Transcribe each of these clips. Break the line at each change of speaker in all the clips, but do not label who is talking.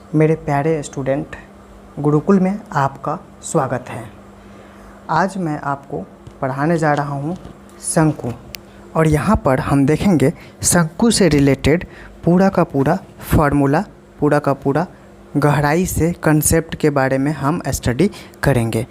मेरे प्यारे स्टूडेंट, गुरुकुल में आपका स्वागत है। आज मैं आपको पढ़ाने जा रहा हूँ शंकु, और यहाँ पर हम देखेंगे शंकु से रिलेटेड पूरा का पूरा फार्मूला, पूरा का पूरा गहराई से कंसेप्ट के बारे में हम स्टडी करेंगे।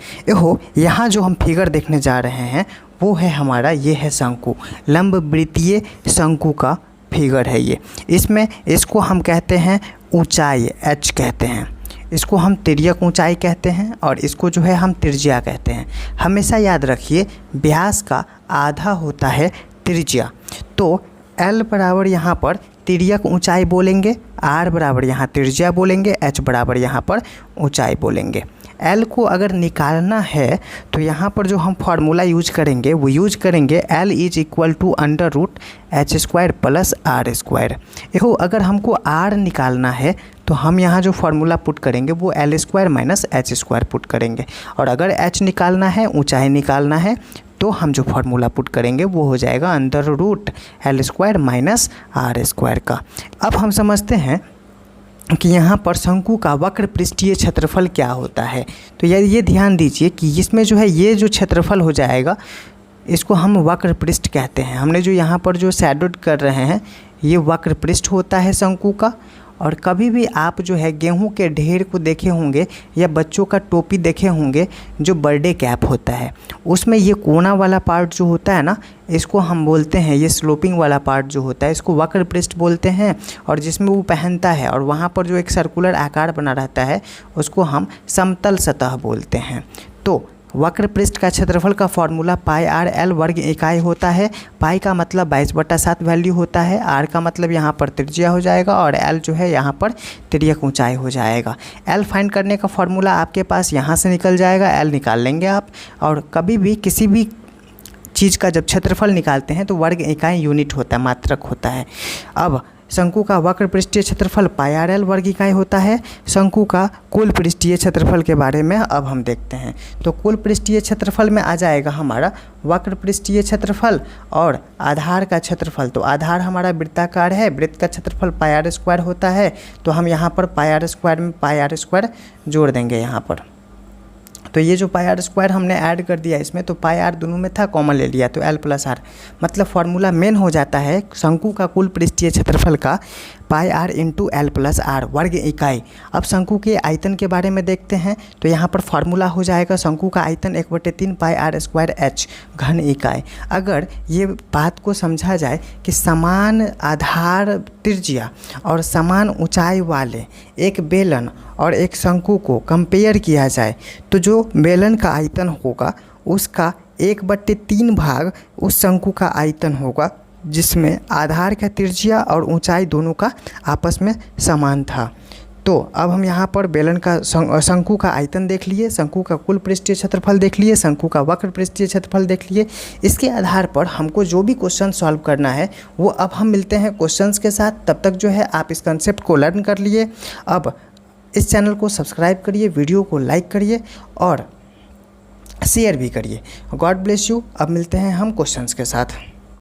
यहाँ जो हम फिगर देखने जा रहे हैं वो है हमारा, ये है शंकु, लंबवृत्तीय शंकु का फिगर है ये। इसमें इसको हम कहते हैं ऊंचाई, h कहते हैं, इसको हम तिर्यक ऊंचाई कहते हैं, और इसको जो है हम त्रिज्या कहते हैं। हमेशा याद रखिए व्यास का आधा होता है त्रिज्या। तो L बराबर यहाँ पर तिर्यक ऊंचाई बोलेंगे, R बराबर यहाँ त्रिज्या बोलेंगे, H बराबर यहाँ पर ऊंचाई बोलेंगे। L को अगर निकालना है तो यहाँ पर जो हम फार्मूला यूज करेंगे वो यूज करेंगे L is equal to under root H square plus R square. अगर हमको R निकालना है तो हम यहाँ जो फार्मूला पुट करेंगे वो L square minus H square put करेंगे, और अगर H निकालना है, ऊंचाई निकालना है, तो हम जो फार्मूला पुट करेंगे वो हो जाएगा under root L square minus R square का। अब हम समझते हैं कि यहाँ पर शंकु का वक्र पृष्ठीय क्षेत्रफल क्या होता है। तो ये ध्यान दीजिए कि इसमें जो है ये जो क्षेत्रफल हो जाएगा इसको हम वक्र पृष्ठ कहते हैं। हमने जो यहाँ पर जो शैडोड कर रहे हैं ये वक्र पृष्ठ होता है शंकु का। और कभी भी आप जो है गेहूं के ढेर को देखे होंगे या बच्चों का टोपी देखे होंगे जो बर्थडे कैप होता है, उसमें ये कोना वाला पार्ट जो होता है ना, इसको हम बोलते हैं, ये स्लोपिंग वाला पार्ट जो होता है इसको वक्र पृष्ठ बोलते हैं। और जिसमें वो पहनता है और वहाँ पर जो एक सर्कुलर आकार बना रहता है उसको हम समतल सतह बोलते हैं। तो वक्र पृष्ठ का क्षेत्रफल का फॉर्मूला पाई आर एल वर्ग इकाई होता है। पाई का मतलब 22/7 वैल्यू होता है, आर का मतलब यहाँ पर त्रिज्या हो जाएगा, और एल जो है यहाँ पर तिर्यक ऊंचाई हो जाएगा। एल फाइंड करने का फॉर्मूला आपके पास यहाँ से निकल जाएगा, एल निकाल लेंगे आप। और कभी भी किसी भी चीज़ का जब क्षेत्रफल निकालते हैं तो वर्ग इकाई यूनिट होता है, मात्रक होता है। अब शंकु का वक्र पृष्ठीय क्षेत्रफल पाई आर एल वर्ग इकाई होता है। शंकु का कुल पृष्ठीय क्षेत्रफल के बारे में अब हम देखते हैं। तो कुल पृष्ठीय क्षेत्रफल में आ जाएगा हमारा वक्र पृष्ठीय क्षेत्रफल और आधार का क्षेत्रफल। तो आधार हमारा वृत्ताकार है, वृत्त का क्षेत्रफल पाई आर स्क्वायर होता है, तो हम यहाँ पर पाई आर स्क्वायर में पाई आर स्क्वायर जोड़ देंगे यहाँ पर। तो ये जो पाई आर स्क्वायर हमने ऐड कर दिया इसमें, तो पाई आर दोनों में था, कॉमन ले लिया, तो एल प्लस आर, मतलब फार्मूला मेन हो जाता है शंकु का कुल पृष्ठीय क्षेत्रफल का pi R into L plus R वर्ग इकाई। अब शंकु के आयतन के बारे में देखते हैं। तो यहाँ पर फार्मूला हो जाएगा शंकु का आयतन 1/3 पाई आर स्क्वायर एच घन इकाई। अगर ये बात को समझा जाए कि समान आधार त्रिज्या और समान ऊंचाई वाले एक बेलन और एक शंकु को कंपेयर किया जाए, तो जो बेलन का आयतन होगा उसका 1/3 भाग उस शंकु का आयतन होगा, जिसमें आधार का त्रिज्या और ऊंचाई दोनों का आपस में समान था। तो अब हम यहाँ पर बेलन का शंकु का आयतन देख लिए, शंकु का कुल पृष्ठीय क्षेत्रफल देख लिए, शंकु का वक्र पृष्ठीय क्षेत्रफल देख लिए। इसके आधार पर हमको जो भी क्वेश्चन सॉल्व करना है वो अब हम मिलते हैं क्वेश्चंस के साथ। तब तक जो है आप इस कंसेप्ट को लर्न कर लिए। अब इस चैनल को सब्सक्राइब करिए, वीडियो को लाइक करिए और शेयर भी करिए। God bless you. अब मिलते हैं हम क्वेश्चंस के साथ।